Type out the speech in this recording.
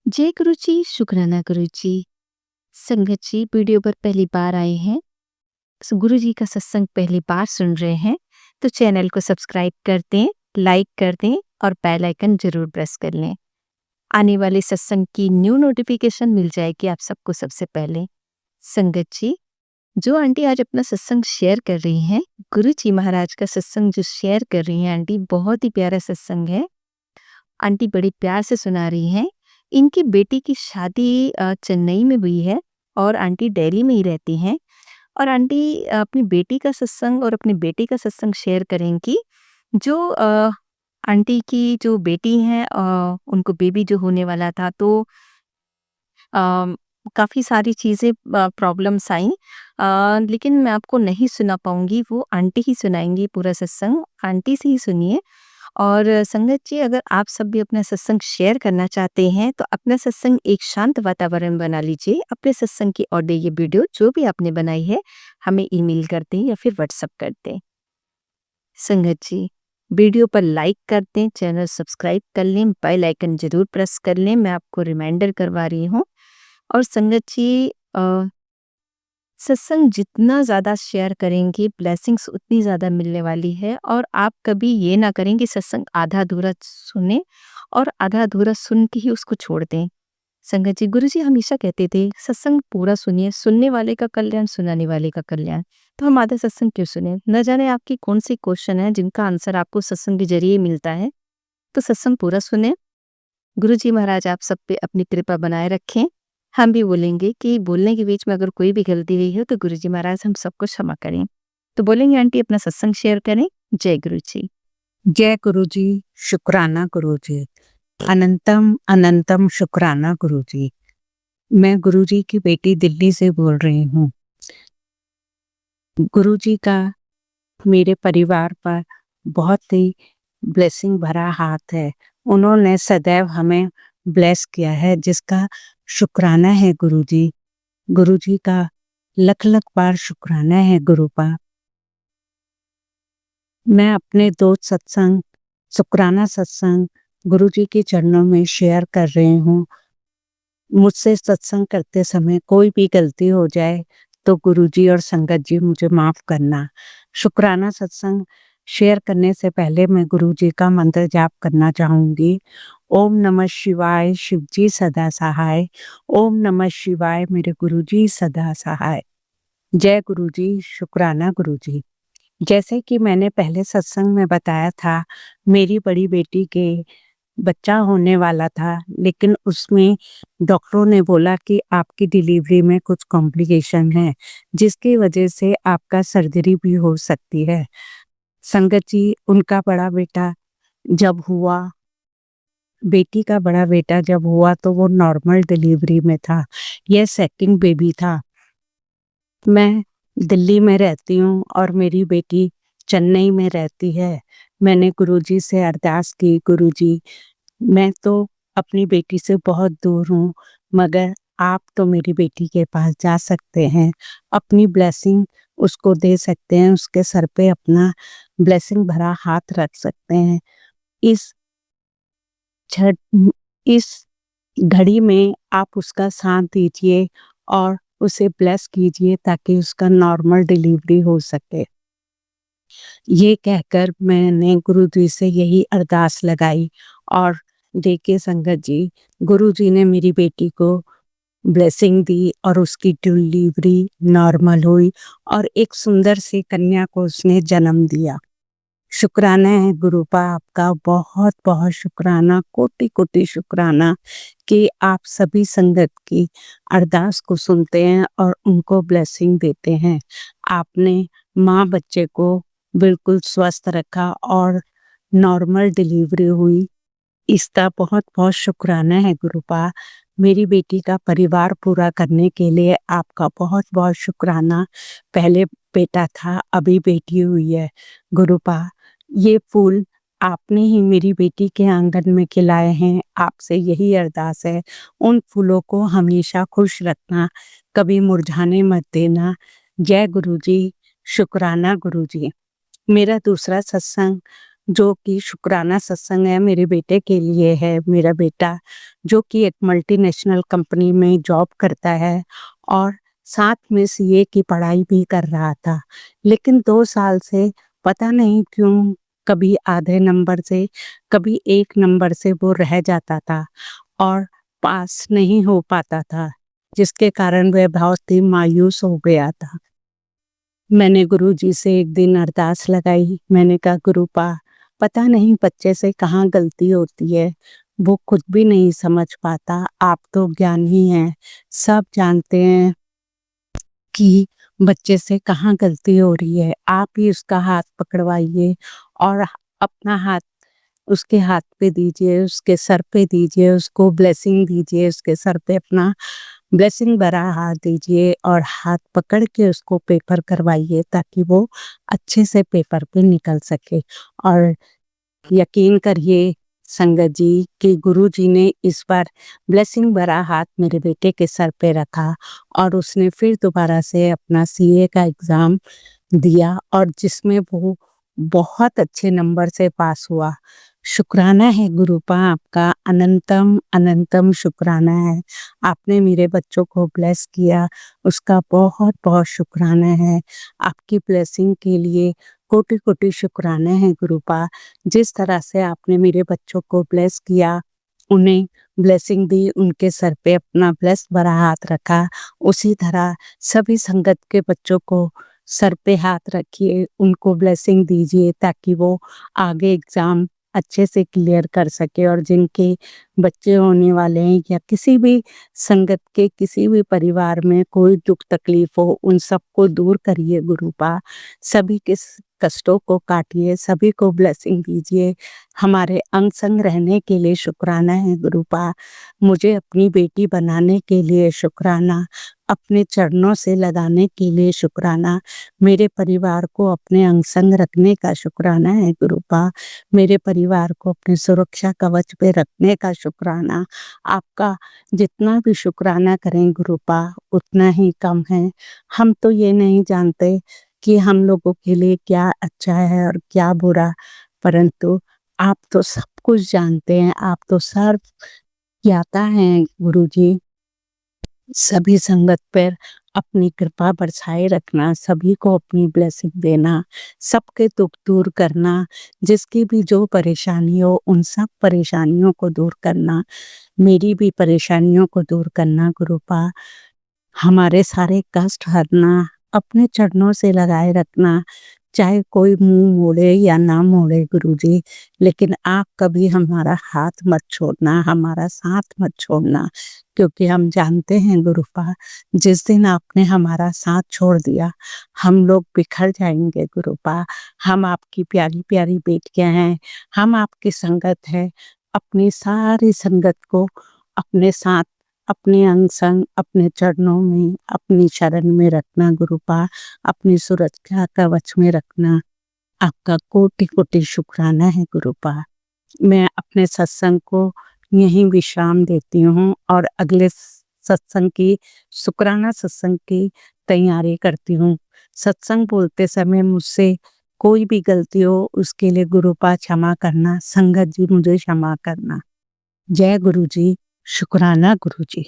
जय गुरु जी, शुक्राना गुरु जी। संगत जी, वीडियो पर पहली बार आए हैं, गुरु जी का सत्संग पहली बार सुन रहे हैं, तो चैनल को सब्सक्राइब कर दें, लाइक कर दें और बेल आइकन जरूर प्रेस कर लें। आने वाले सत्संग की न्यू नोटिफिकेशन मिल जाएगी आप सबको सबसे पहले। संगत जी, जो आंटी आज अपना सत्संग शेयर कर रही हैं, गुरु जी महाराज का सत्संग जो शेयर कर रही हैं आंटी, बहुत ही प्यारा सत्संग है। आंटी बड़े प्यार से सुना रही हैं। इनकी बेटी की शादी चेन्नई में हुई है और आंटी दिल्ली में ही रहती हैं। और आंटी अपनी बेटी का सत्संग और अपने बेटे का सत्संग शेयर करेंगी। जो आंटी की जो बेटी हैं, उनको बेबी जो होने वाला था, तो काफ़ी सारी चीज़ें प्रॉब्लम्स आई, लेकिन मैं आपको नहीं सुना पाऊंगी, वो आंटी ही सुनाएंगी पूरा सत्संग। आंटी से ही सुनिए। और संगत जी, अगर आप सब भी अपना सत्संग शेयर करना चाहते हैं तो अपना सत्संग एक शांत वातावरण बना लीजिए। अपने सत्संग की ऑडियो ये वीडियो जो भी आपने बनाई है हमें ईमेल कर दें या फिर व्हाट्सएप कर दें। संगत जी, वीडियो पर लाइक कर दें, चैनल सब्सक्राइब कर लें, बेल आइकन जरूर प्रेस कर लें, मैं आपको रिमाइंडर करवा रही हूँ। और संगत जी, सत्संग जितना ज़्यादा शेयर करेंगे, ब्लेसिंग्स उतनी ज़्यादा मिलने वाली है। और आप कभी ये ना करें कि सत्संग आधा-अधूरा सुनें और आधा-अधूरा सुन के ही उसको छोड़ दें। संगत जी, गुरु जी हमेशा कहते थे, सत्संग पूरा सुनिए, सुनने वाले का कल्याण, सुनाने वाले का कल्याण। तो हम आधा सत्संग क्यों सुनें? न जाने आपकी कौन-सी क्वेश्चन है जिनका आंसर आपको सत्संग के ज़रिए मिलता है। तो सत्संग पूरा सुनें। गुरु जी महाराज आप सब पे अपनी कृपा बनाए रखें। हम भी बोलेंगे कि बोलने के बीच में अगर कोई भी गलती हुई हो तो गुरु जी महाराज हम सबको क्षमा करें। तो बोलेंगे आंटी, अपना सत्संग शेयर करें। जय गुरु जी। जय गुरु जी, शुक्राना गुरु जी, अनंतम अनंतम शुक्राना गुरु जी। मैं गुरु जी की बेटी दिल्ली से बोल रही हूँ। गुरु जी का मेरे परिवार पर बहुत ही ब्लेसिंग भरा हाथ है। उन्होंने सदैव हमें ब्लेस किया है, जिसका शुक्राना है गुरु जी। गुरु जी का लख लख बार शुक्राना है गुरुपा। मैं अपने दो सत्संग, शुक्राना सत्संग गुरु जी के चरणों में शेयर कर रही हूँ। मुझसे सत्संग करते समय कोई भी गलती हो जाए तो गुरुजी और संगत जी मुझे माफ करना। शुक्राना सत्संग शेयर करने से पहले मैं गुरुजी का मंत्र जाप करना चाहूंगी। ओम नमः शिवाय, शिवजी सदा सहाय। ओम नमः शिवाय, मेरे गुरुजी सदा सहाय। जय गुरुजी, शुक्राना गुरुजी। जैसे कि मैंने पहले सत्संग में बताया था, मेरी बड़ी बेटी के बच्चा होने वाला था, लेकिन उसमें डॉक्टरों ने बोला कि आपकी डिलीवरी में कुछ कॉम्प्लिकेशन है, जिसकी वजह से आपका सर्जरी भी हो सकती है। संगत जी, उनका बड़ा बेटा जब हुआ, बेटी का बड़ा बेटा जब हुआ तो वो नॉर्मल डिलीवरी में था। यह सेकंड बेबी था। मैं दिल्ली में रहती हूँ और मेरी बेटी चेन्नई में रहती है। मैंने गुरुजी से अरदास की, गुरुजी मैं तो अपनी बेटी से बहुत दूर हूँ, मगर आप तो मेरी बेटी के पास जा सकते हैं, अपनी ब्लेसिंग उसको दे सकते हैं, उसके सर पे अपना ब्लेसिंग भरा हाथ रख सकते हैं। इस छठ इस घड़ी में आप उसका साथ दीजिए और उसे ब्लेस कीजिए ताकि उसका नॉर्मल डिलीवरी हो सके। ये कहकर मैंने गुरु जी से यही अरदास लगाई और देखिए संगत जी, गुरु जी ने मेरी बेटी को ब्लेसिंग दी और उसकी डिलीवरी नॉर्मल हुई और एक सुंदर सी कन्या को उसने जन्म दिया। शुक्राना है गुरुपा, आपका बहुत बहुत शुक्राना, कोटि कोटि शुक्राना कि आप सभी संगत की अरदास को सुनते हैं और उनको ब्लेसिंग देते हैं। आपने माँ बच्चे को बिल्कुल स्वस्थ रखा और नॉर्मल डिलीवरी हुई, इसका बहुत बहुत शुक्राना है गुरुपा। मेरी बेटी का परिवार पूरा करने के लिए आपका बहुत बहुत शुक्राना। पहले बेटा था, अभी बेटी हुई है। गुरुपा, ये फूल आपने ही मेरी बेटी के आंगन में खिलाए हैं, आपसे यही अरदास है, उन फूलों को हमेशा खुश रखना, कभी मुरझाने मत देना। जय गुरु जी, शुक्राना गुरु जी। मेरा दूसरा सत्संग जो कि शुक्राना सत्संग है मेरे बेटे के लिए है। मेरा बेटा जो कि एक मल्टीनेशनल कंपनी में जॉब करता है और साथ में सीए की पढ़ाई भी कर रहा था। लेकिन 2 साल से पता नहीं क्यों कभी आधे नंबर से, कभी 1 नंबर से वो रह जाता था और पास नहीं हो पाता था, जिसके कारण वह बहुत ही मायूस हो गया था। मैंने गुरुजी से एक दिन अरदास लगाई। मैंने कहा गुरुपा, पता नहीं बच्चे से कहाँ गलती होती है, वो खुद भी नहीं समझ पाता। आप तो ज्ञानी हैं, सब जानते हैं कि बच्चे से कहाँ गलती हो रही है। आप ही उसका हाथ पकड़वाइए और अपना हाथ उसके हाथ पे दीजिए, उसके सर पे दीजिए, उसको ब्लेसिंग दीजिए, उसके सर पे अपना ब्लेसिंग भरा हाथ दीजिए और हाथ पकड़ के उसको पेपर करवाइए ताकि वो अच्छे से पेपर पे निकल सके। और यकीन करिए संगत जी कि गुरुजी ने इस बार ब्लेसिंग भरा हाथ मेरे बेटे के सर पे रखा और उसने फिर दोबारा से अपना सीए का एग्ज़ाम दिया और जिसमें वो बहुत अच्छे नंबर से पास हुआ। शुक्राना है गुरुपा, आपका अनंतम अनंतम शुक्राना है। आपने मेरे बच्चों को ब्लेस किया, उसका बहुत-बहुत शुक्राना है। आपकी ब्लेसिंग के लिए कोटि-कोटि शुक्राना है गुरुपा। जिस तरह से आपने मेरे बच्चों को ब्लेस किया, उन्हें ब्लेसिंग दी, उनके सर पे अपना ब्लेस भरा हाथ रखा, उसी तरह सभी संगत के बच्चों को सर पे हाथ रखिए, उनको ब्लेसिंग दीजिए ताकि वो आगे एग्ज़ाम अच्छे से क्लियर कर सके और जिनके बच्चे होने वाले हैं या किसी भी संगत के किसी भी परिवार में कोई दुख तकलीफ हो, उन सबको दूर करिए गुरुपा। सभी के कष्टों को काटिए, सभी को ब्लेसिंग दीजिए। हमारे अंग संग रहने के लिए शुक्राना है गुरुपा। मुझे अपनी बेटी बनाने के लिए शुक्राना, अपने चरणों से लगाने के लिए शुक्राना, मेरे परिवार को अपने अंग संग रखने का शुक्राना है गुरुपा। मेरे परिवार को अपने सुरक्षा कवच पे रखने का शुक्राना। आपका जितना भी शुक्राना करें गुरुपा उतना ही कम है। हम तो ये नहीं जानते कि हम लोगों के लिए क्या अच्छा है और क्या बुरा, परंतु आप तो सब कुछ जानते हैं, आप तो सर्व ज्ञाता हैं गुरुजी। सभी संगत पर अपनी कृपा बरसाए रखना, सभी को अपनी ब्लेसिंग देना, सबके दुख दूर करना, जिसकी भी जो परेशानी हो उन सब परेशानियों को दूर करना, मेरी भी परेशानियों को दूर करना गुरुपा। हमारे सारे कष्ट हरना, अपने चरणों से लगाए रखना, चाहे कोई मुँह मोड़े या ना मोड़े गुरुजी, लेकिन आप कभी हमारा हाथ मत छोड़ना, हमारा साथ मत छोड़ना, क्योंकि हम जानते हैं गुरुपा, जिस दिन आपने हमारा साथ छोड़ दिया, हम लोग बिखर जाएँगे गुरुपा। हम आपकी प्यारी-प्यारी बेटियाँ हैं, हम आपकी संगत है। अपनी सारी संगत को अपने साथ, अपने अंग संग, अपने चरणों में, अपनी शरण में रखना गुरुपा, अपनी सुरक्षा कवच में रखना। आपका कोटि-कोटि शुक्राना है गुरुपा। मैं अपने सत्संग को यहीं विश्राम देती हूँ और अगले सत्संग की शुक्राना सत्संग की तैयारी करती हूँ। सत्संग बोलते समय मुझसे कोई भी गलती हो उसके लिए गुरुपा क्षमा करना, संगत जी मुझे क्षमा करना। जय गुरु जी, शुक्राना गुरु जी।